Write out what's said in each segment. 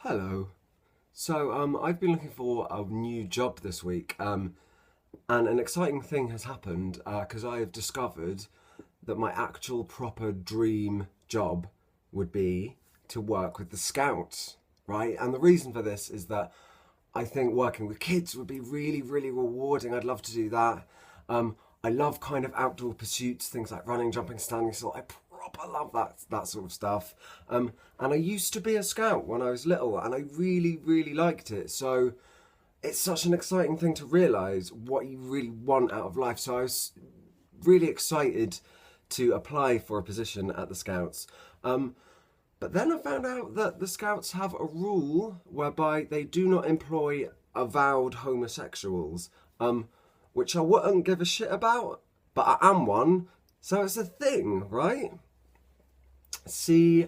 Hello. I've been looking for a new job this week, and an exciting thing has happened because I have discovered that my actual proper dream job would be to work with the Scouts, right? And the reason for this is that I think working with kids would be really, really rewarding. I'd love to do that. I love kind of outdoor pursuits, things like running, jumping, standing still. I proper love that sort of stuff. And I used to be a scout when I was little, and I really, really liked it. So it's such an exciting thing to realise what you really want out of life. So I was really excited to apply for a position at the Scouts. But then I found out that the Scouts have a rule whereby they do not employ avowed homosexuals, which I wouldn't give a shit about, but I am one, so it's a thing, right? See,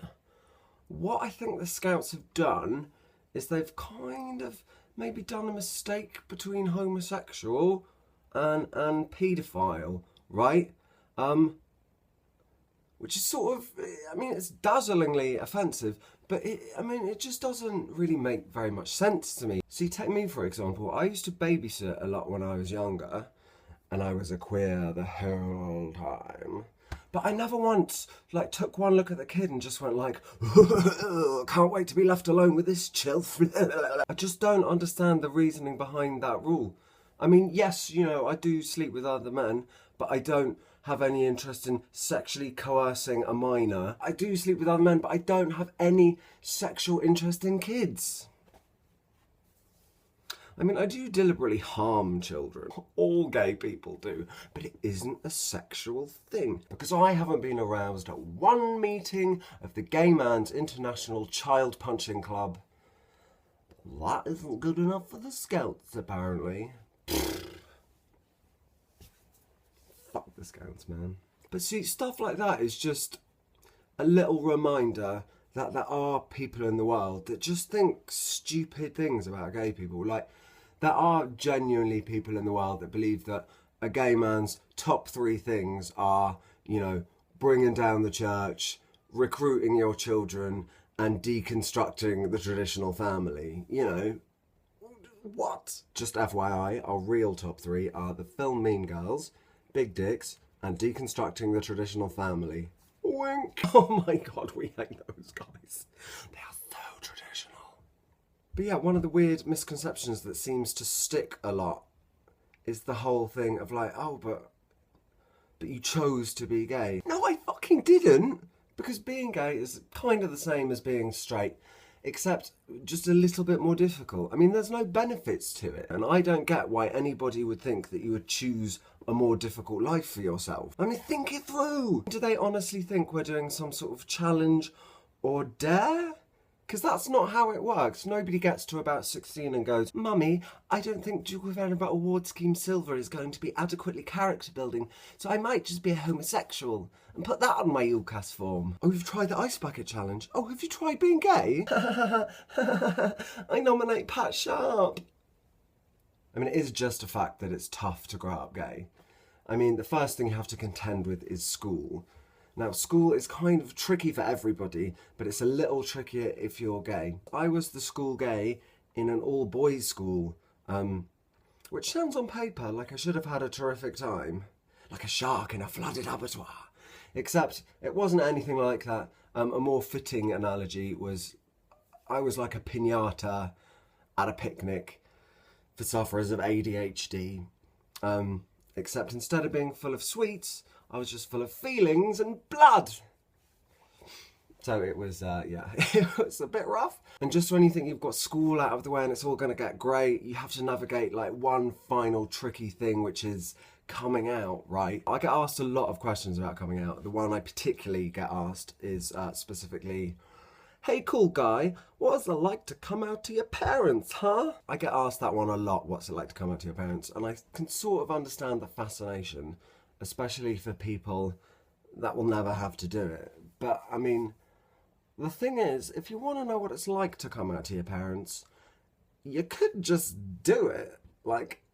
what I think the Scouts have done is they've kind of maybe done a mistake between homosexual and paedophile, right? Which is sort of, I mean, it's dazzlingly offensive, but it just doesn't really make very much sense to me. See, take me for example. I used to babysit a lot when I was younger, and I was a queer the whole time. But I never once, took one look at the kid and just went like, can't wait to be left alone with this chilf. I just don't understand the reasoning behind that rule. I mean, yes, I do sleep with other men, but I don't have any interest in sexually coercing a minor. I do sleep with other men, but I don't have any sexual interest in kids. I mean, I do deliberately harm children. All gay people do. But it isn't a sexual thing. Because I haven't been aroused at one meeting of the Gay Man's International Child Punching Club. That isn't good enough for the Scouts, apparently. Fuck the Scouts, man. But see, stuff like that is just a little reminder that there are people in the world that just think stupid things about gay people. There are genuinely people in the world that believe that a gay man's top three things are, bringing down the church, recruiting your children, and deconstructing the traditional family. What? Just FYI, our real top three are the film Mean Girls, big dicks, and deconstructing the traditional family. Wink. Oh my god, we hate those guys. They are so traditional. But yeah, one of the weird misconceptions that seems to stick a lot is the whole thing of but you chose to be gay. No, I fucking didn't. Because being gay is kind of the same as being straight, except just a little bit more difficult. I mean, there's no benefits to it, and I don't get why anybody would think that you would choose a more difficult life for yourself. I mean, think it through. Do they honestly think we're doing some sort of challenge or dare? Because that's not how it works. Nobody gets to about 16 and goes, Mummy, I don't think Duke of Edinburgh Award Scheme Silver is going to be adequately character building, so I might just be a homosexual and put that on my UCAS form. Oh, you've tried the Ice Bucket Challenge? Oh, have you tried being gay? I nominate Pat Sharp. I mean, it is just a fact that it's tough to grow up gay. I mean, the first thing you have to contend with is school. Now, school is kind of tricky for everybody, but it's a little trickier if you're gay. I was the school gay in an all-boys school, which sounds on paper like I should have had a terrific time. Like a shark in a flooded abattoir. Except it wasn't anything like that. A more fitting analogy was I was like a piñata at a picnic for sufferers of ADHD. Except instead of being full of sweets, I was just full of feelings and blood. So it was, it was a bit rough. And just when you think you've got school out of the way and it's all going to get great, you have to navigate one final tricky thing, which is coming out, right? I get asked a lot of questions about coming out. The one I particularly get asked is specifically, hey, cool guy, what is it like to come out to your parents, huh? I get asked that one a lot, what's it like to come out to your parents? And I can sort of understand the fascination, especially for people that will never have to do it. But, I mean, the thing is, if you want to know what it's like to come out to your parents, you could just do it.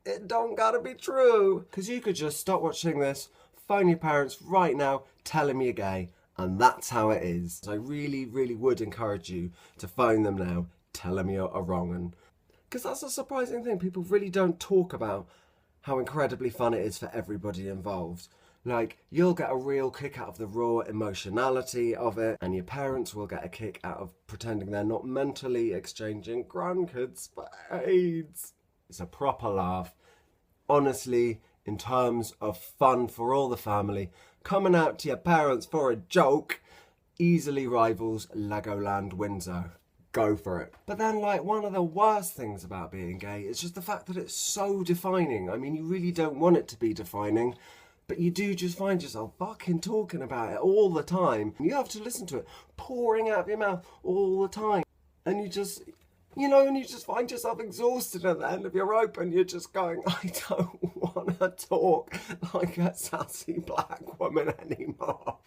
It don't gotta be true. Because you could just stop watching this, phone your parents right now, tell them you're gay, and that's how it is. So I really, really would encourage you to phone them now, tell them you're a wrong un. Because that's a surprising thing. People really don't talk about how incredibly fun it is for everybody involved. Like, you'll get a real kick out of the raw emotionality of it, and your parents will get a kick out of pretending they're not mentally exchanging grandkids for AIDS. It's a proper laugh. Honestly, in terms of fun for all the family, coming out to your parents for a joke easily rivals Legoland Windsor. Go for it. But then, like, one of the worst things about being gay is just the fact that it's so defining. I mean, you really don't want it to be defining, but you do just find yourself fucking talking about it all the time. You have to listen to it pouring out of your mouth all the time. And you just, and you just find yourself exhausted at the end of your rope, and you're just going, I don't want to talk like a sassy black woman anymore.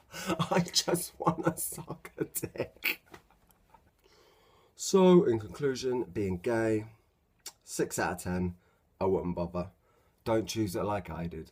I just want to suck a dick. So, in conclusion, being gay, 6 out of 10, I wouldn't bother. Don't choose it like I did.